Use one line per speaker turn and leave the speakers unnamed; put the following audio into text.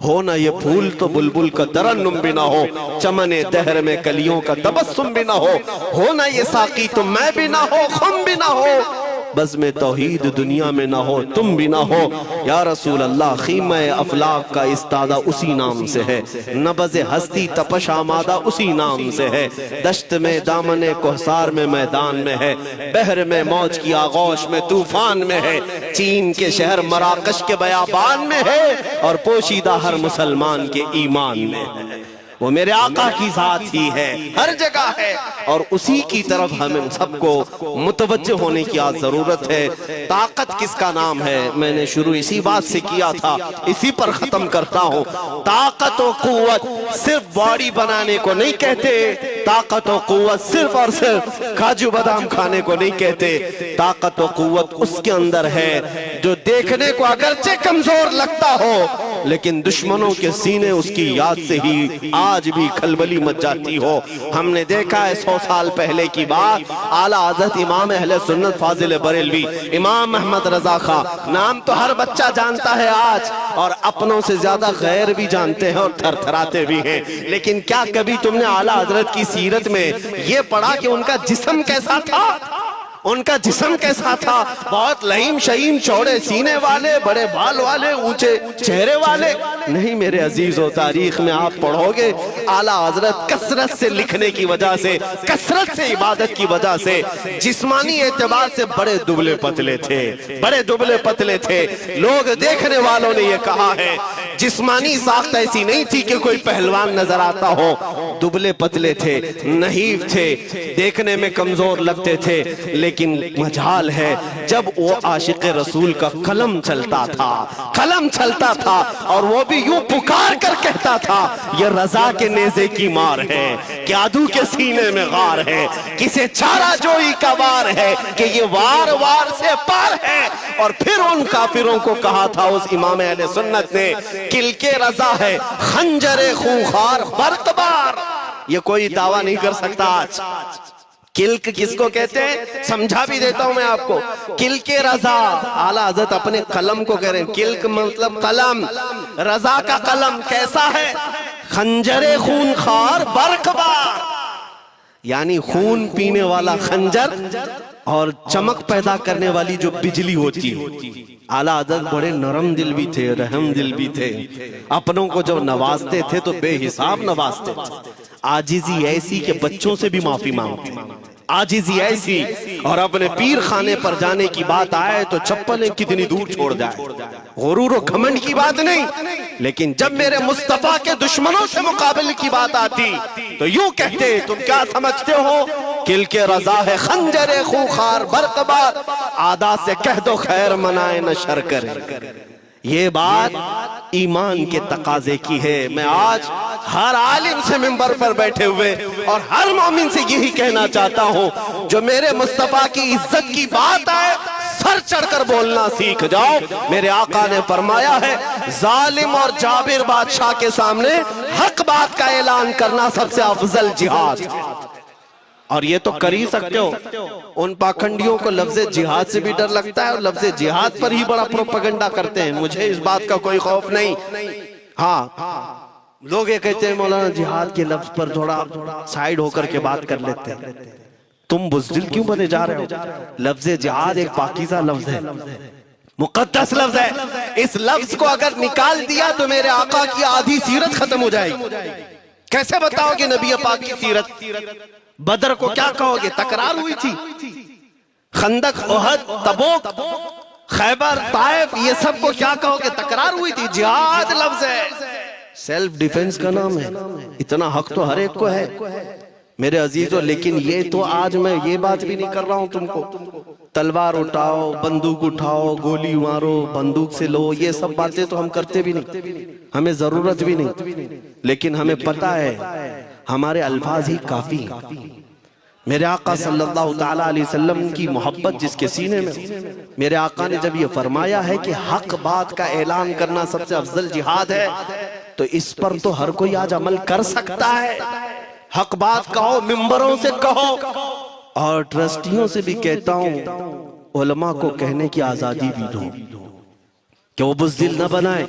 ہو نہ یہ پھول تو بلبل کا ترنم بھی نہ ہو، چمن دہر میں کلیوں کا تبسم بھی نہ ہو نہ یہ ساقی تو میں بھی نہ ہو، خم بھی نہ ہو، بزم توحید دنیا میں نہ ہو، تم بھی نہ ہو۔ یا رسول اللہ خیمہ افلاک کا استادہ اسی نام سے ہے، نبض ہستی تپش آمادہ اسی نام سے ہے، دشت میں دامن کوہسار میں میدان میں ہے، بحر میں موج کی آغوش میں طوفان میں ہے، چین کے شہر مراکش کے بیابان میں ہے، اور پوشیدہ ہر مسلمان کے ایمان میں ہے۔ وہ میرے آقا کی ذات ہی ہے، ہر جگہ ہے، اور اسی کی طرف ہمیں سب کو متوجہ ہونے کی ضرورت ہے۔ طاقت کس کا نام ہے؟ میں نے شروع اسی بات سے کیا تھا، اسی پر ختم کرتا ہوں۔ طاقت و قوت صرف باڈی بنانے کو نہیں کہتے، طاقت و قوت صرف اور صرف کاجو بادام کھانے کو نہیں کہتے، طاقت و قوت اس کے اندر ہے جو دیکھنے کو اگرچہ کمزور لگتا ہو، لیکن دشمنوں کے سینے اس کی یاد سے ہی آج بھی کھلبلی مچ جاتی ہو۔ ہم نے دیکھا ہے 100 سال پہلے کی بات، اعلیٰ حضرت امام اہل سنت فاضل بریلوی امام محمد رضا خان، نام تو ہر بچہ جانتا ہے آج، اور اپنوں سے زیادہ غیر بھی جانتے ہیں اور تھر تھراتے بھی ہیں، لیکن کیا کبھی تم نے اعلیٰ حضرت کی سیرت میں یہ پڑھا کہ ان کا جسم کیسا تھا؟ ان کا جسم کیسا تھا؟ بہت لہیم شہیم چوڑے سینے والے، بڑے بال والے، اونچے چہرے والے؟ نہیں میرے عزیزو، تاریخ میں آپ پڑھو گے اعلیٰ حضرت کثرت سے لکھنے کی وجہ سے، کثرت سے عبادت کی وجہ سے جسمانی اعتبار سے بڑے دبلے پتلے تھے، بڑے دبلے پتلے تھے۔ لوگ دیکھنے والوں نے یہ کہا ہے جسمانی ساخت ایسی نہیں تھی کہ کوئی پہلوان نظر آتا ہو، دبلے پتلے تھے، نحیف تھے، دیکھنے میں کمزور لگتے تھے، لیکن مجال ہے جب وہ عاشق رسول کا قلم چلتا تھا اور وہ بھی یوں پکار کر کہتا تھا یہ رضا کے نیزے کی مار ہے کہ عدو کے سینے میں غار ہے، کسے چارہ جوئی کا وار ہے کہ یہ وار وار سے پار ہے۔ اور پھر ان کافروں کو کہا تھا اس امام اہل سنت نے، کلک رضا ہے خنجر خونخوار برق بار۔ یہ کوئی دعویٰ نہیں کر سکتا آج۔ کلک کس کو کہتے ہیں سمجھا بھی دیتا ہوں میں آپ کو، کلک رضا، اعلیٰ حضرت اپنے قلم کو کہہ رہے ہیں، کلک مطلب قلم، رضا کا قلم کیسا ہے؟ خنجر خونخوار برق بار، یعنی خون پینے والا خنجر اور چمک پیدا کرنے والی جو بجلی ہوتی ہے۔ اعلیٰ حضرت بڑے نرم دل بھی تھے، رحم دل بھی تھے، اپنوں کو جب نوازتے تھے تو بے حساب نوازتے تھے، عاجزی ایسی کہ بچوں سے بھی معافی مانگتے، عاجزی ایسی، اور اپنے پیر خانے پر جانے کی بات آئے تو چپلیں کتنی دور چھوڑ جائے، غرور و گھمنڈ کی بات نہیں، لیکن جب میرے مصطفیٰ کے دشمنوں سے مقابل کی بات آتی تو یوں کہتے، تم کیا سمجھتے ہو؟ کلک رضا ہے خنجر خونخوار برق بار، عادا سے کہہ دو خیر منائے نہ شر کرے۔ یہ بات ایمان کے تقاضے کی ہے۔ میں آج ہر عالم سے منبر پر بیٹھے ہوئے اور ہر مومن سے یہی کہنا چاہتا ہوں، جو میرے مصطفیٰ کی عزت کی بات آئے سر چڑھ کر بولنا سیکھ جاؤ۔ میرے آقا نے فرمایا ہے ظالم اور جابر بادشاہ کے سامنے حق بات کا اعلان کرنا سب سے افضل جہاد، اور یہ تو کر ہی سکتے ہو۔ ان پاکھنڈیوں کو لفظ جہاد سے بھی ڈر لگتا ہے اور لفظ جہاد پر ہی بڑا پروپیگنڈا کرتے ہیں، مجھے اس بات کا کوئی خوف نہیں۔ ہاں لوگ یہ کہتے ہیں مولانا جہاد کے لفظ پر تھوڑا سائیڈ ہو کر کے بات کر لیتے ہیں، تم بزدل کیوں بنے جا رہے ہو؟ لفظ جہاد ایک پاکیزہ لفظ ہے، مقدس لفظ ہے، اس لفظ کو اگر نکال دیا تو میرے آقا کی آدھی سیرت ختم ہو جائے گی۔ کیسے بتاؤ گے نبی پاک کی سیرت؟ بدر کو کیا کہو گے؟ تکرار ہوئی تھی، خندق، احد، تبوک، خیبر، طائف، یہ سب کو کیا کہو گے؟ تکرار ہوئی تھی۔ جہاد لفظ ہے، سیلف ڈیفنس کا نام ہے، اتنا حق تو ہر ایک کو ہے میرے عزیزو، لیکن یہ تو آج میں یہ بات بھی نہیں کر رہا ہوں تم کو تلوار اٹھاؤ، بندوق اٹھاؤ، گولی مارو، بندوق سے لو، یہ سب باتیں تو ہم کرتے بھی نہیں، ہمیں ضرورت بھی نہیں، لیکن ہمیں پتا ہے ہمارے الفاظ ہی کافی ہیں۔ میرے آقا صلی اللہ تعالیٰ علیہ وسلم کی محبت جس کے سینے میں، میرے آقا نے جب یہ فرمایا ہے کہ حق بات کا اعلان کرنا سب سے افضل جہاد ہے، تو اس پر تو ہر کوئی آج عمل کر سکتا ہے۔ حق بات کہو، ممبروں سے کہو، اور ٹرسٹیوں سے بھی کہتا ہوں علماء کو کہنے کی آزادی بھی دو کہ وہ بزدل نہ بنائے۔